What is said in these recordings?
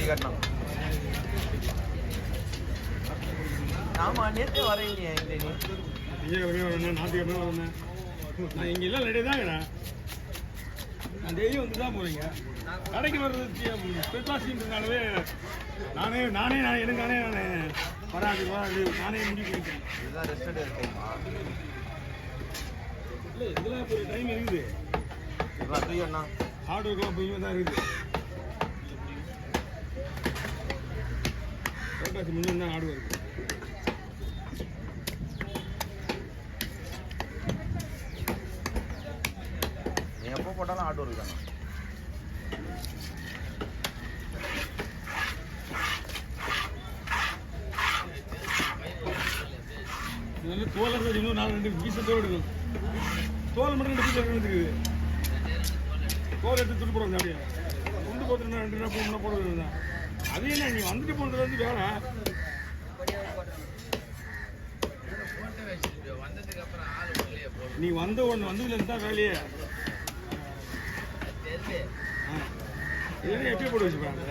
கட்டணும். ஆமாம், நேற்றே வரீங்க இல்லை நீ திங்கக்கிழமையே வரேன், ஞாயிற்றுக்கிழமையே வரேன். நான் இங்கே எல்லாம் ரெடியாக தான் இருக்கிறேன். நான் டெய்லியும் வந்து தான் போகிறீங்க. கடைக்கு வர்றது ஸ்பெஷாலிட்டின்றதுனாலவே நானே எனக்கானே வராது நானே முடிவு பண்ணிட்டேன். இதுதான் ரெஸ்ட் இருக்குமா? இல்லை, இதெல்லாம் இப்போ ஒரு டைம் இருக்குது. இப்போ தூயண்ணா ஹார்ட் ஒர்க்லாம் போய் தான் இருக்குது. புரட்டாசி முடிஞ்சு தான் ஹார்ட் ஒர்க். எப்போ போட்டாலும் ஆட்டோ இருக்காங்க. இது வந்து தோல் இருக்கிறது இன்னும் 4-2 பீஸை தோல் எடுக்கும். தோல் மட்டும் 2 பீஸ் எடுத்துருக்குது. தோல் எடுத்து துண்டு போடுறது அப்படியே துண்டு போட்டுருந்தா 2 ரூபா 3 ரூபா போடுறது தான். அது என்ன நீ வந்துட்டு போனதுல இருந்து வேலை நீ வந்த ஒன்று வந்ததுல இருந்தா வேலையே இதே எப்படி போட்டு வச்சுப்பாங்க.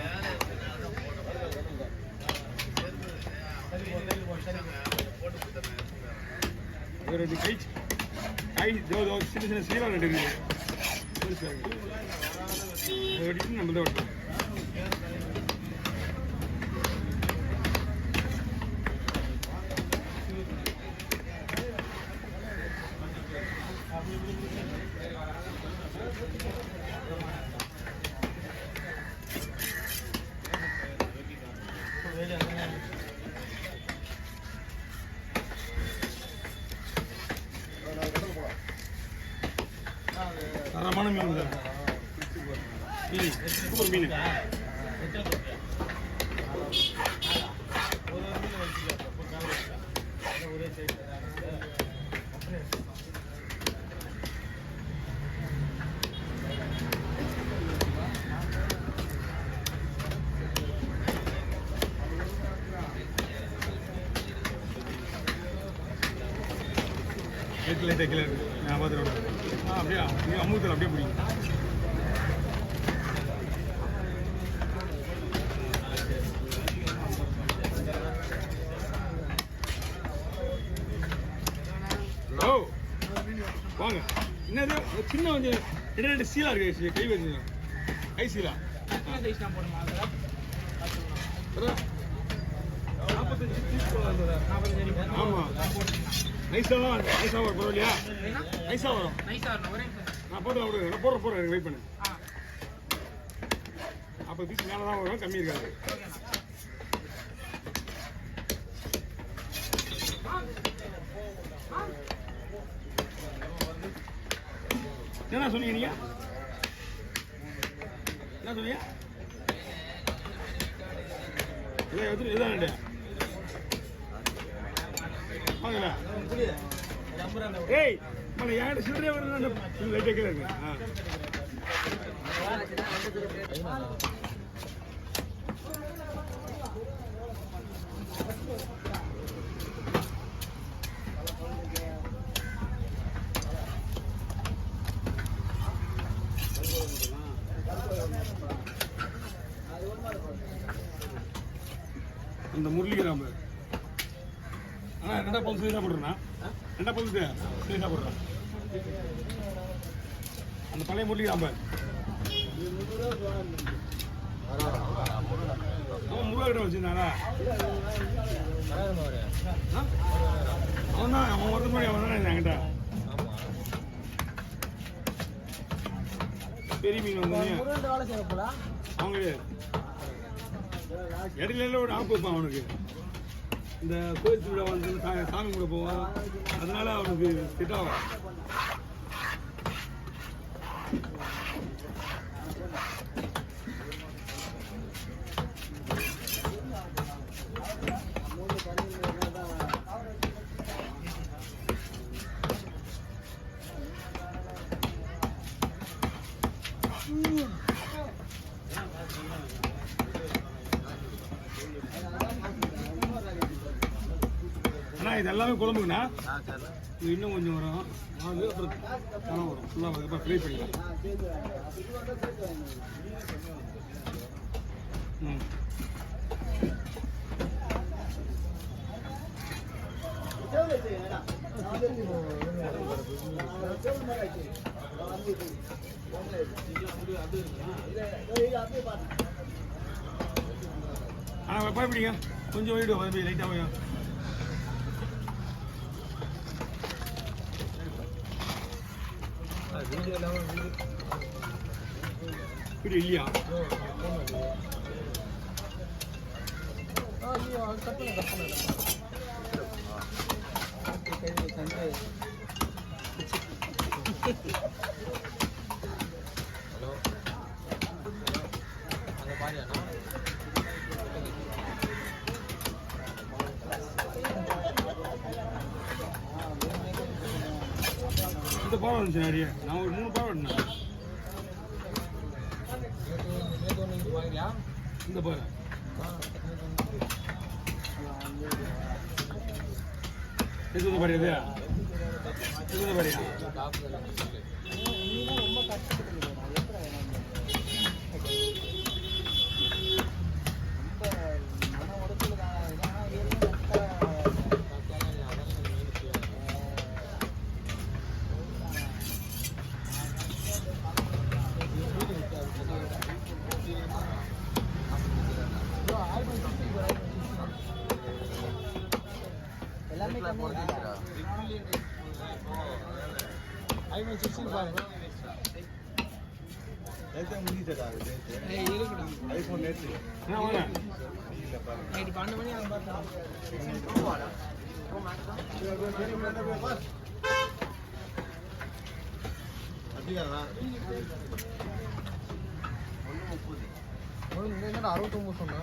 ரெண்டு கை சின்ன சின்ன சீரா 2 இருக்குது. வெடிச்சு நம்ம தான் வெட்டணும். தரமான மீன் தான். சூப்பர் மீன். லைட்டாக கீழே இருக்கு. நான் பார்த்துருவேன். அப்படியே அமுகத்தில் அப்படியே பிடிக்கும். ஓ வாங்க. என்னது சின்ன கொஞ்சம் 2 சீலா இருக்கு. கை வச்சு கை சீலா 45. ஆமாம், நைஸாக வரும். பரவாயில்லையா? நைஸாக வரும். நான் போடுறேன் வெயிட் பண்ணு. 40 பீஸ் மேலே தான் வரும், கம்மி இருக்காது. என்ன சொன்னீங்க நீங்க? என்ன சொன்னீங்க? இதான் வாங்கல. ஏய் யாரு சில்லறையா வருது? லைட்டாக கீழே இருக்கு. இந்த முரளி கிராம்பு ஆனால் 2 பவுன் சைஸாக போடுறேண்ணா. 2 பவுன் சைஸாக போடுறேன். அந்த பழைய முரளி கிராம்பு அவன் முருகா கிட்ட வச்சுருந்தானா? அவன் தான் அவன் வரது மாதிரி அவன் தானே என்கிட்ட. பெரிய மீன் வந்து அவங்க இடையில ஒரு ஆப்பு வைப்பான் அவனுக்கு. இந்த கோயில் திருவிழா வந்து சாமி கூட போவான், அதனால அவனுக்கு திட்டாகும். அண்ணா இது எல்லாமே குழம்புங்கண்ணா. இது இன்னும் கொஞ்சம் வரும், அப்புறம் பணம் வரும் ஃபுல்லாக, அப்புறம் ஃப்ரை பண்ணிக்கலாம். ம். பயப்படிங்க கொஞ்சம் போயிடும் அது லைட்டாக போயும் இப்படி இல்லையா இந்த பாடம் வந்துச்சு நிறைய நான் ஒரு 3 பாடம் எடுத்தேன் இந்த பாரு எது பாரு எது பாரியா அறுபத்தொம்பது சொன்னா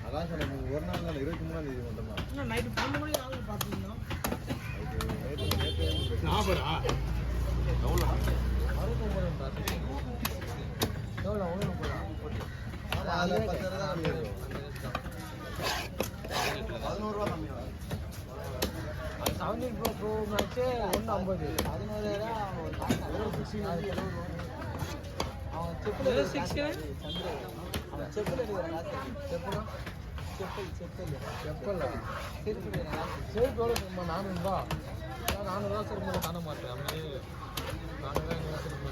அதான் சொன்ன ஒரு நாள் 23ஆம் தேதி மட்டும்தான் நைட்டு 12 மணி ஆகும் பார்த்தீங்கன்னா ப்ரோ மேட்ச்சு 150 செருப்பு 400 செருப்பு காண மாட்டேன் அப்படியே 400 செருப்பு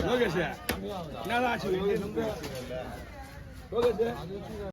லோகேஷ் என்னதான் ஆச்சு லோகேஷ்